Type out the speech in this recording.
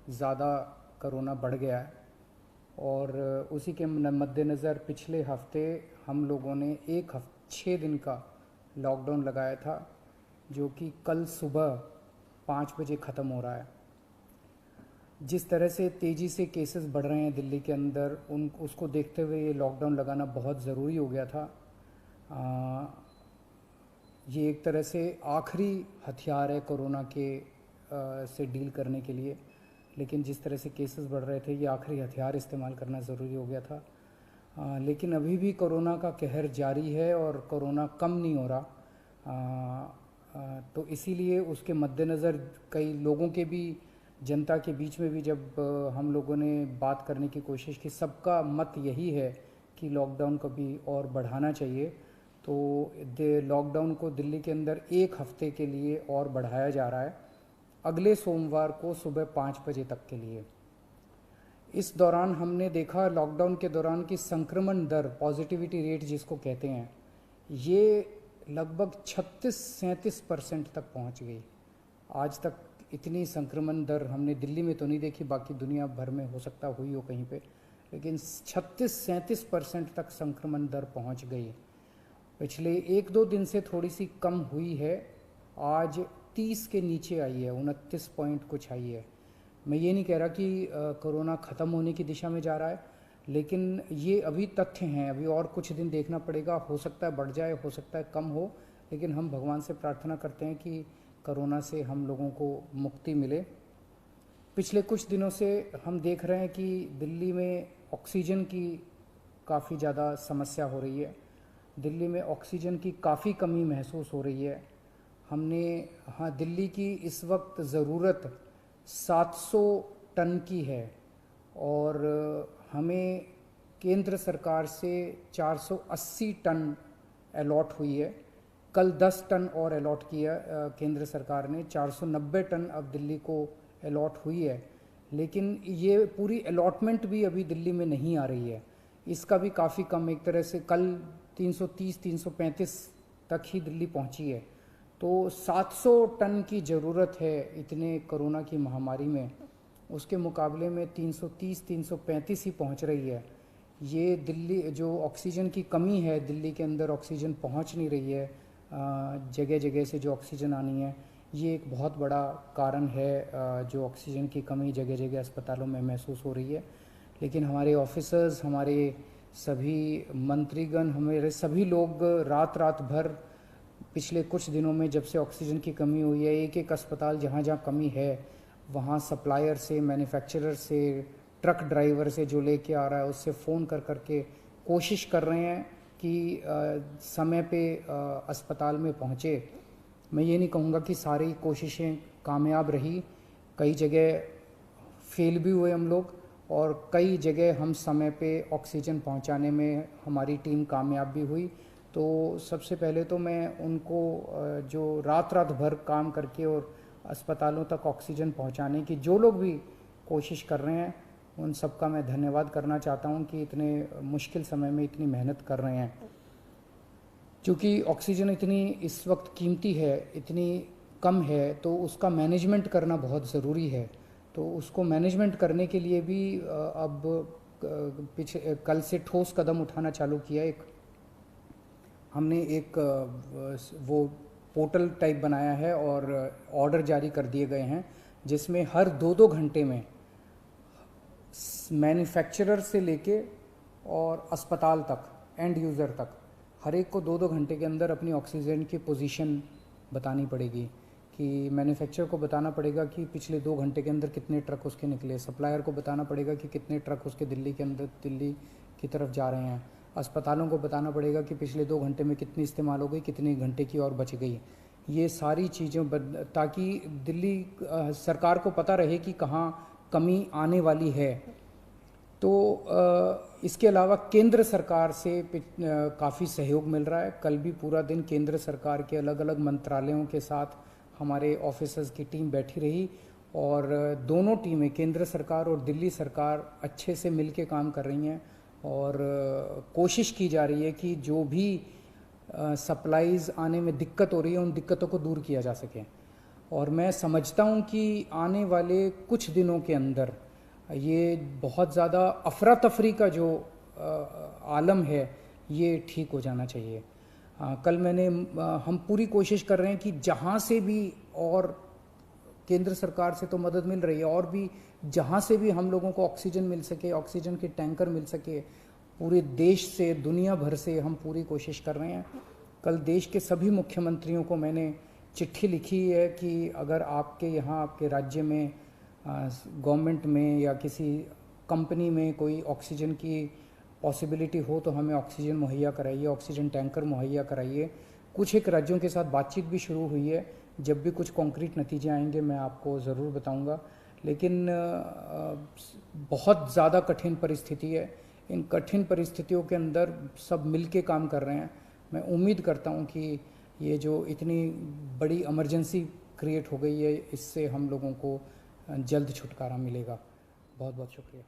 ज़्यादा कोरोना बढ़ गया है और उसी के मद्देनज़र पिछले हफ्ते हम लोगों ने 6 दिन का लॉकडाउन लगाया था, जो कि कल सुबह 5 बजे ख़त्म हो रहा है। जिस तरह से तेज़ी से केसेस बढ़ रहे हैं दिल्ली के अंदर, उसको देखते हुए ये लॉकडाउन लगाना बहुत ज़रूरी हो गया था। ये एक तरह से आखिरी हथियार है कोरोना के से डील करने के लिए, लेकिन जिस तरह से केसेस बढ़ रहे थे ये आखिरी हथियार इस्तेमाल करना ज़रूरी हो गया था। लेकिन अभी भी कोरोना का कहर जारी है और कोरोना कम नहीं हो रहा। तो इसीलिए उसके मद्देनज़र कई लोगों के भी, जनता के बीच में भी जब हम लोगों ने बात करने की कोशिश की, सबका मत यही है कि लॉकडाउन को भी और बढ़ाना चाहिए। तो लॉकडाउन को दिल्ली के अंदर 1 हफ्ते के लिए और बढ़ाया जा रहा है, अगले सोमवार को सुबह 5 बजे तक के लिए। इस दौरान हमने देखा, लॉकडाउन के दौरान, की संक्रमण दर, पॉजिटिविटी रेट जिसको कहते हैं, ये लगभग 36-37% तक पहुंच गई। आज तक इतनी संक्रमण दर हमने दिल्ली में तो नहीं देखी, बाकी दुनिया भर में हो सकता हुई हो कहीं पे, लेकिन 36-37% तक संक्रमण दर पहुंच गई। पिछले 1-2 दिन से थोड़ी सी कम हुई है, आज 30 के नीचे आई है, 29 पॉइंट कुछ आई है। मैं ये नहीं कह रहा कि कोरोना ख़त्म होने की दिशा में जा रहा है, लेकिन ये अभी तथ्य हैं, अभी और कुछ दिन देखना पड़ेगा। हो सकता है बढ़ जाए, हो सकता है कम हो, लेकिन हम भगवान से प्रार्थना करते हैं कि कोरोना से हम लोगों को मुक्ति मिले। पिछले कुछ दिनों से हम देख रहे हैं कि दिल्ली में ऑक्सीजन की काफ़ी ज़्यादा समस्या हो रही है, दिल्ली में ऑक्सीजन की काफ़ी कमी महसूस हो रही है। दिल्ली की इस वक्त ज़रूरत 700 टन की है और हमें केंद्र सरकार से 480 टन अलॉट हुई है। कल 10 टन और अलॉट किया केंद्र सरकार ने, 490 टन अब दिल्ली को अलॉट हुई है। लेकिन ये पूरी अलॉटमेंट भी अभी दिल्ली में नहीं आ रही है, इसका भी काफ़ी कम, एक तरह से कल 330-335 तक ही दिल्ली पहुंची है। तो 700 टन की ज़रूरत है इतने कोरोना की महामारी में, उसके मुकाबले में 330-335 ही पहुंच रही है। ये दिल्ली जो ऑक्सीजन की कमी है, दिल्ली के अंदर ऑक्सीजन पहुंच नहीं रही है, जगह जगह से जो ऑक्सीजन आनी है, ये एक बहुत बड़ा कारण है जो ऑक्सीजन की कमी जगह जगह अस्पतालों में महसूस हो रही है। लेकिन हमारे ऑफिसर्स, हमारे सभी मंत्रीगण, हमारे सभी लोग रात रात भर पिछले कुछ दिनों में, जब से ऑक्सीजन की कमी हुई है, एक एक अस्पताल जहाँ जहाँ कमी है वहाँ सप्लायर से, मैन्युफैक्चरर से, ट्रक ड्राइवर से जो लेके आ रहा है उससे फ़ोन कर करके कोशिश कर रहे हैं कि समय पे अस्पताल में पहुँचे। मैं ये नहीं कहूँगा कि सारी कोशिशें कामयाब रही, कई जगह फेल भी हुए हम लोग, और कई जगह हम समय पे ऑक्सीजन पहुंचाने में हमारी टीम कामयाब भी हुई। तो सबसे पहले तो मैं उनको जो रात रात भर काम करके और अस्पतालों तक ऑक्सीजन पहुंचाने की जो लोग भी कोशिश कर रहे हैं, उन सबका मैं धन्यवाद करना चाहता हूं कि इतने मुश्किल समय में इतनी मेहनत कर रहे हैं। क्योंकि ऑक्सीजन इतनी इस वक्त कीमती है, इतनी कम है, तो उसका मैनेजमेंट करना बहुत ज़रूरी है। तो उसको मैनेजमेंट करने के लिए भी अब कल से ठोस कदम उठाना चालू किया। हमने एक वो पोर्टल टाइप बनाया है और ऑर्डर जारी कर दिए गए हैं, जिसमें हर 2-2 घंटे में मैन्युफैक्चरर से लेके और अस्पताल तक, एंड यूज़र तक, हर एक को 2-2 घंटे के अंदर अपनी ऑक्सीजन की पोजीशन बतानी पड़ेगी। कि मैन्युफैक्चरर को बताना पड़ेगा कि पिछले 2 घंटे के अंदर कितने ट्रक उसके निकले, सप्लायर को बताना पड़ेगा कि कितने ट्रक उसके दिल्ली की तरफ जा रहे हैं, अस्पतालों को बताना पड़ेगा कि पिछले 2 घंटे में कितनी इस्तेमाल हो गई, कितने घंटे की और बच गई। ये सारी चीज़ें ताकि दिल्ली सरकार को पता रहे कि कहाँ कमी आने वाली है। तो इसके अलावा केंद्र सरकार से काफ़ी सहयोग मिल रहा है। कल भी पूरा दिन केंद्र सरकार के अलग अलग मंत्रालयों के साथ हमारे ऑफिसर्स की टीम बैठी रही और दोनों टीमें, केंद्र सरकार और दिल्ली सरकार, अच्छे से मिलके काम कर रही हैं और कोशिश की जा रही है कि जो भी सप्लाईज़ आने में दिक्कत हो रही है उन दिक्कतों को दूर किया जा सके। और मैं समझता हूँ कि आने वाले कुछ दिनों के अंदर ये बहुत ज़्यादा अफरा तफरी का जो आलम है ये ठीक हो जाना चाहिए। कल हम पूरी कोशिश कर रहे हैं कि जहाँ से भी, और केंद्र सरकार से तो मदद मिल रही है, और भी जहाँ से भी हम लोगों को ऑक्सीजन मिल सके, ऑक्सीजन के टैंकर मिल सके, पूरे देश से, दुनिया भर से हम पूरी कोशिश कर रहे हैं। कल देश के सभी मुख्यमंत्रियों को मैंने चिट्ठी लिखी है कि अगर आपके यहाँ, आपके राज्य में, गवर्नमेंट में या किसी कंपनी में कोई ऑक्सीजन की पॉसिबिलिटी हो तो हमें ऑक्सीजन मुहैया कराइए, ऑक्सीजन टैंकर मुहैया कराइए। कुछ एक राज्यों के साथ बातचीत भी शुरू हुई है। जब भी कुछ कॉन्क्रीट नतीजे आएंगे मैं आपको ज़रूर बताऊंगा। लेकिन बहुत ज़्यादा कठिन परिस्थिति है। इन कठिन परिस्थितियों के अंदर सब मिलके काम कर रहे हैं। मैं उम्मीद करता हूं कि ये जो इतनी बड़ी इमरजेंसी क्रिएट हो गई है, इससे हम लोगों को जल्द छुटकारा मिलेगा। बहुत बहुत शुक्रिया।